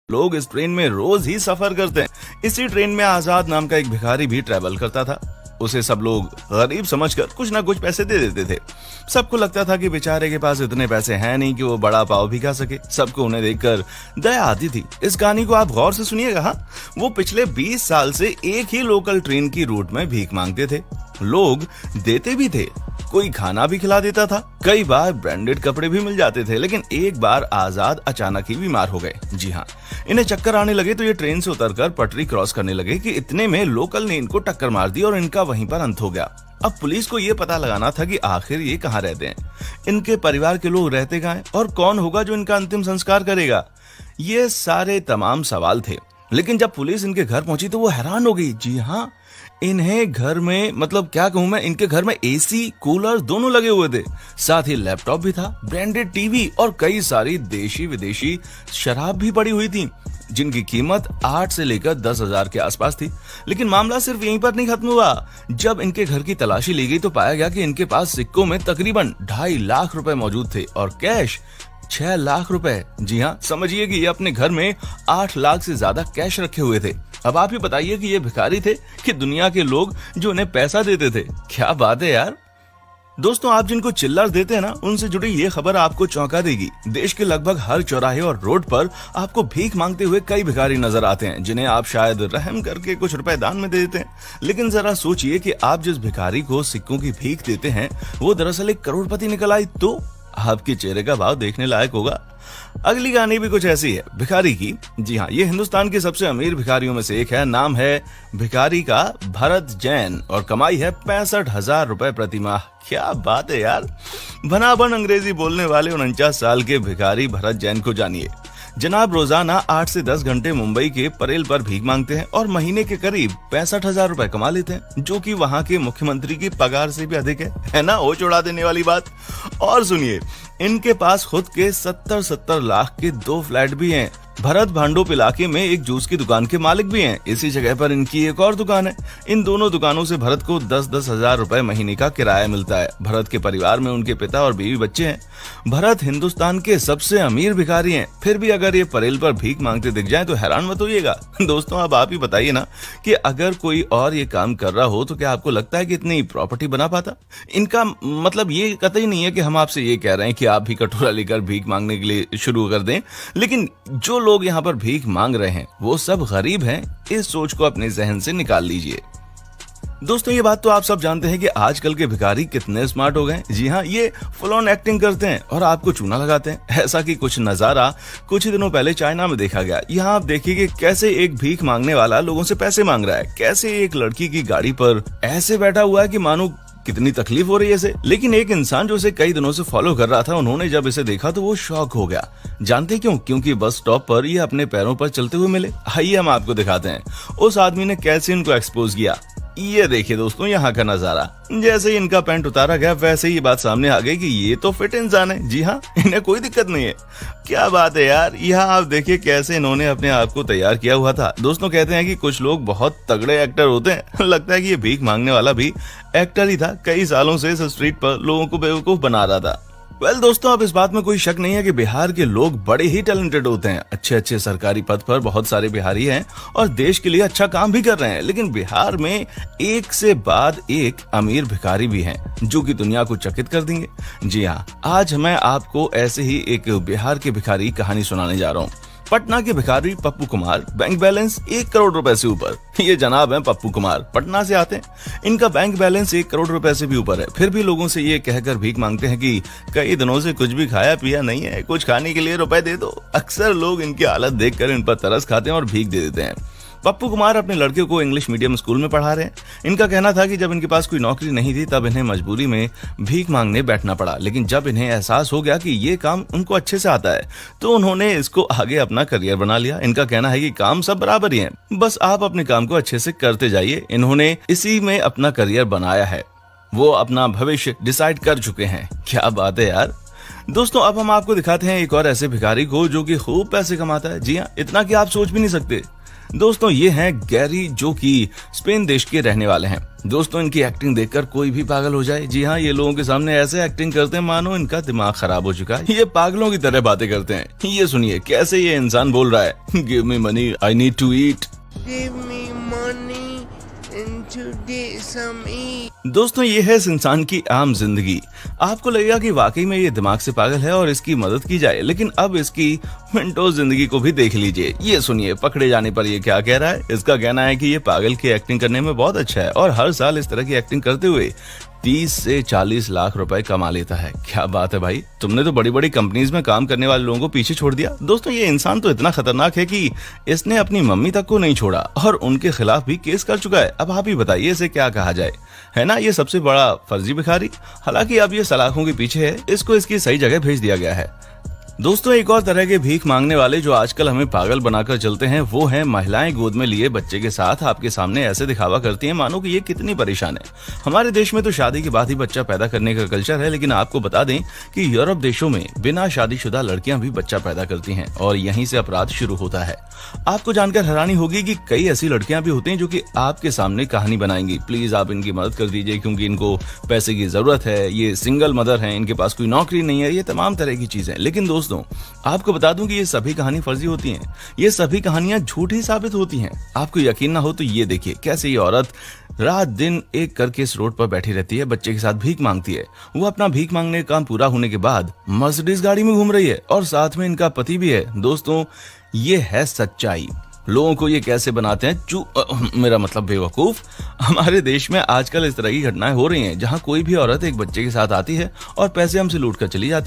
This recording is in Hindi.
लोग इस ट्रेन में रोज ही सफर करते हैं। इसी ट्रेन में आजाद नाम का एक भिखारी भी ट्रेवल करता था। उसे सब लोग गरीब समझकर कुछ ना कुछ पैसे दे देते थे। सबको लगता था कि बेचारे के पास इतने पैसे हैं नहीं कि वो बड़ा पाव भी खा सके। सबको उन्हें देखकर दया आती थी। इस कहानी को आप गौर से सुनिएगा। हाँ, वो पिछले 20 साल से एक ही लोकल ट्रेन की रूट में भीख मांगते थे। लोग देते भी थे, कोई खाना भी खिला देता था, कई बार ब्रांडेड कपड़े भी मिल जाते थे। लेकिन एक बार आजाद अचानक ही बीमार हो गए। जी हाँ, इन्हें चक्कर आने लगे तो ये ट्रेन से उतरकर पटरी क्रॉस करने लगे कि इतने में लोकल ने इनको टक्कर मार दी और इनका वहीं पर अंत हो गया। अब पुलिस को ये पता लगाना था कि आखिर ये कहाँ रहते हैं, इनके परिवार के लोग रहते कहाँ हैं और कौन होगा जो इनका अंतिम संस्कार करेगा। ये सारे तमाम सवाल थे। लेकिन जब पुलिस इनके घर पहुंची तो वो हैरान हो गई। जी हाँ, इन्हें घर में, मतलब क्या कहूं मैं, इनके घर में एसी कूलर दोनों लगे हुए थे। साथ ही लैपटॉप भी था, ब्रांडेड टीवी और कई सारी देशी विदेशी शराब भी पड़ी हुई थी, जिनकी कीमत 8 से लेकर 10,000 के आसपास थी। लेकिन मामला सिर्फ यहीं पर नहीं खत्म हुआ। जब इनके घर की तलाशी ली गई तो पाया गया कि इनके पास सिक्कों में तकरीबन 2.5 लाख रुपए मौजूद थे और कैश 6 लाख रुपए। जी हाँ, समझिए कि ये अपने घर में 8 लाख से ज्यादा कैश रखे हुए थे। अब आप ही बताइए कि ये भिखारी थे कि दुनिया के लोग जो उन्हें पैसा देते थे। क्या बात है यार। दोस्तों, आप जिनको चिल्लर देते हैं ना, उनसे जुड़ी ये खबर आपको चौंका देगी। देश के लगभग हर चौराहे और रोड पर आपको भीख मांगते हुए कई भिखारी नजर आते हैं, जिन्हें आप शायद रहम करके कुछ रुपए दान में दे देते हैं। लेकिन जरा सोचिए कि आप जिस भिखारी को सिक्कों की भीख देते हैं वो दरअसल एक करोड़पति निकल आई तो आपके चेहरे का भाव देखने लायक होगा। अगली कहानी भी कुछ ऐसी है, भिखारी की। जी हाँ, ये हिंदुस्तान के सबसे अमीर भिखारियों में से एक है। नाम है भिखारी का भरत जैन और कमाई है 65,000 रुपए प्रति माह। क्या बात है यार। भनाभन अंग्रेजी बोलने वाले 49 साल के भिखारी भरत जैन को जानिए। जनाब रोजाना 8 से 10 घंटे मुंबई के परेल पर भीख मांगते हैं और महीने के करीब 65,000 रुपए कमा लेते हैं, जो कि वहाँ के मुख्यमंत्री की पगार से भी अधिक है ना। वो उड़ा देने वाली बात। और सुनिए, इनके पास खुद के 70 लाख के 2 फ्लैट भी हैं। भरत भांडुप इलाके में एक जूस की दुकान के मालिक भी हैं। इसी जगह पर इनकी एक और दुकान है। इन दोनों दुकानों से भरत को 10-10 हजार रुपए महीने का किराया मिलता है। भरत के परिवार में उनके पिता और बीवी बच्चे हैं। भरत हिंदुस्तान के सबसे अमीर भिखारी हैं। फिर भी अगर ये परेल पर भीख मांगते दिख जाए तो हैरान मत होइएगा। दोस्तों, अब आप ही बताइए ना कि अगर कोई और ये काम कर रहा हो तो क्या आपको लगता है कि इतनी प्रॉपर्टी बना पाता? इनका मतलब ये कतई नहीं है कि हम आपसे ये कह रहे हैं कि आप भी कटोरा लेकर भीख मांगने के लिए शुरू कर दें। लेकिन जो लोग यहाँ पर भीख मांग रहे हैं वो सब गरीब हैं। इस सोच को अपने जहन से निकाल लीजिए। दोस्तों, ये बात तो आप सब जानते हैं कि आजकल के भिखारी कितने स्मार्ट हो गए। जी हाँ, ये फुल ऑन एक्टिंग करते हैं और आपको चूना लगाते हैं। ऐसा कि कुछ नजारा कुछ ही दिनों पहले चाइना में देखा गया। यहाँ आप देखिए कि कैसे एक भीख मांगने वाला लोगों से पैसे मांग रहा है, कैसे एक लड़की की गाड़ी पर ऐसे बैठा हुआ है कि मानो कितनी तकलीफ हो रही है इसे। लेकिन एक इंसान जो इसे कई दिनों से फॉलो कर रहा था, उन्होंने जब इसे देखा तो वो शॉक हो गया। जानते क्यों? क्योंकि बस स्टॉप पर ये अपने पैरों पर चलते हुए मिले। आइए हम आपको दिखाते हैं उस आदमी ने कैसे इनको एक्सपोज किया। ये देखिए दोस्तों, यहाँ का नजारा। जैसे ही इनका पैंट उतारा गया वैसे ही बात सामने आ गई कि ये तो फिट इंसान है। जी हाँ, इन्हें कोई दिक्कत नहीं है। क्या बात है यार। यहाँ आप देखिए कैसे इन्होंने अपने आप को तैयार किया हुआ था। दोस्तों, कहते हैं कि कुछ लोग बहुत तगड़े एक्टर होते हैं। लगता है कि ये भीख मांगने वाला भी एक्टर ही था। कई सालों से इस स्ट्रीट पर लोगों को बेवकूफ बना रहा था। दोस्तों, अब इस बात में कोई शक नहीं है कि बिहार के लोग बड़े ही टैलेंटेड होते हैं। अच्छे सरकारी पद पर बहुत सारे बिहारी हैं और देश के लिए अच्छा काम भी कर रहे हैं। लेकिन बिहार में एक से बाद एक अमीर भिखारी भी हैं जो कि दुनिया को चकित कर देंगे। जी हाँ, आज मैं आपको ऐसे ही एक बिहार के भिखारी कहानी सुनाने जा रहा हूँ। पटना के भिखारी पप्पू कुमार, बैंक बैलेंस 1 करोड़ रुपए से ऊपर। ये जनाब हैं पप्पू कुमार, पटना से आते हैं। इनका बैंक बैलेंस 1 करोड़ रुपए से भी ऊपर है। फिर भी लोगों से ये कहकर भीख मांगते हैं कि कई दिनों से कुछ भी खाया पिया नहीं है, कुछ खाने के लिए रुपए दे दो। अक्सर लोग इनकी हालत देखकर इन पर तरस खाते हैं और भीख दे देते हैं। पप्पू कुमार अपने लड़के को इंग्लिश मीडियम स्कूल में पढ़ा रहे हैं। इनका कहना था कि जब इनके पास कोई नौकरी नहीं थी तब इन्हें मजबूरी में भीख मांगने बैठना पड़ा। लेकिन जब इन्हें एहसास हो गया कि ये काम उनको अच्छे से आता है तो उन्होंने इसको आगे अपना करियर बना लिया। इनका कहना है कि काम सब बराबर ही है, बस आप अपने काम को अच्छे से करते जाइए। इन्होंने इसी में अपना करियर बनाया है। वो अपना भविष्य डिसाइड कर चुके हैं। क्या बात है यार। दोस्तों अब हम आपको दिखाते हैं एक और ऐसे भिखारी को जो कि खूब पैसे कमाता है। जी हाँ, इतना कि आप सोच भी नहीं सकते। दोस्तों ये हैं गैरी, जो कि स्पेन देश के रहने वाले हैं। दोस्तों इनकी एक्टिंग देखकर कोई भी पागल हो जाए। जी हाँ, ये लोगों के सामने ऐसे एक्टिंग करते हैं मानो इनका दिमाग खराब हो चुका है। ये पागलों की तरह बातें करते हैं। ये सुनिए कैसे ये इंसान बोल रहा है, give me money, I need to eat. दोस्तों ये है इस इंसान की आम जिंदगी। आपको लगेगा कि वाकई में ये दिमाग से पागल है और इसकी मदद की जाए, लेकिन अब इसकी मिनटों जिंदगी को भी देख लीजिए। ये सुनिए पकड़े जाने पर ये क्या कह रहा है। इसका कहना है कि ये पागल की एक्टिंग करने में बहुत अच्छा है और हर साल इस तरह की एक्टिंग करते हुए 30 से 40 लाख रुपए कमा लेता है। क्या बात है भाई, तुमने तो बड़ी बड़ी कंपनीज में काम करने वाले लोगों को पीछे छोड़ दिया। दोस्तों ये इंसान तो इतना खतरनाक है कि इसने अपनी मम्मी तक को नहीं छोड़ा और उनके खिलाफ भी केस कर चुका है। अब आप ही बताइए इसे क्या कहा जाए, है ना ये सबसे बड़ा फर्जी भिखारी। हालांकि अब ये सलाखों के पीछे है, इसको इसकी सही जगह भेज दिया गया है। दोस्तों एक और तरह के भीख मांगने वाले जो आजकल हमें पागल बनाकर चलते हैं वो हैं महिलाएं गोद में लिए बच्चे के साथ आपके सामने ऐसे दिखावा करती हैं मानो कि ये कितनी परेशान है। हमारे देश में तो शादी के बाद ही बच्चा पैदा करने का कल्चर है, लेकिन आपको बता दें कि यूरोप देशों में बिना शादीशुदा लड़कियां भी बच्चा पैदा करती हैं और यहीं से अपराध शुरू होता है। आपको जानकर हैरानी होगी कि कई ऐसी लड़कियां भी होती हैं जो कि आपके सामने कहानी बनाएंगी। प्लीज आप इनकी मदद कर दीजिए क्योंकि इनको पैसे की जरूरत है, ये सिंगल मदर हैं, इनके पास कोई नौकरी नहीं है, ये तमाम तरह की चीजें। लेकिन दोस्तों आपको बता दूं कि ये सभी कहानी फर्जी होती हैं। ये सभी कहानियां झूठी साबित होती हैं। आपको यकीन ना हो तो ये देखिए कैसे ये औरत रात दिन एक करके इस रोड पर बैठी रहती है, बच्चे के साथ भीख मांगती है। वो अपना भीख मांगने का काम पूरा होने के बाद मर्सिडीज गाड़ी में घूम रही है और साथ में इनका पति भी है। दोस्तों ये है सच्चाई। लोगों को ये कैसे बनाते हैं मेरा मतलब बेवकूफ। हमारे देश में आजकल इस तरह की घटनाएं हो रही हैं जहां कोई भी औरत एक बच्चे के साथ आती है और पैसे हमसे लूट कर चली जाती है।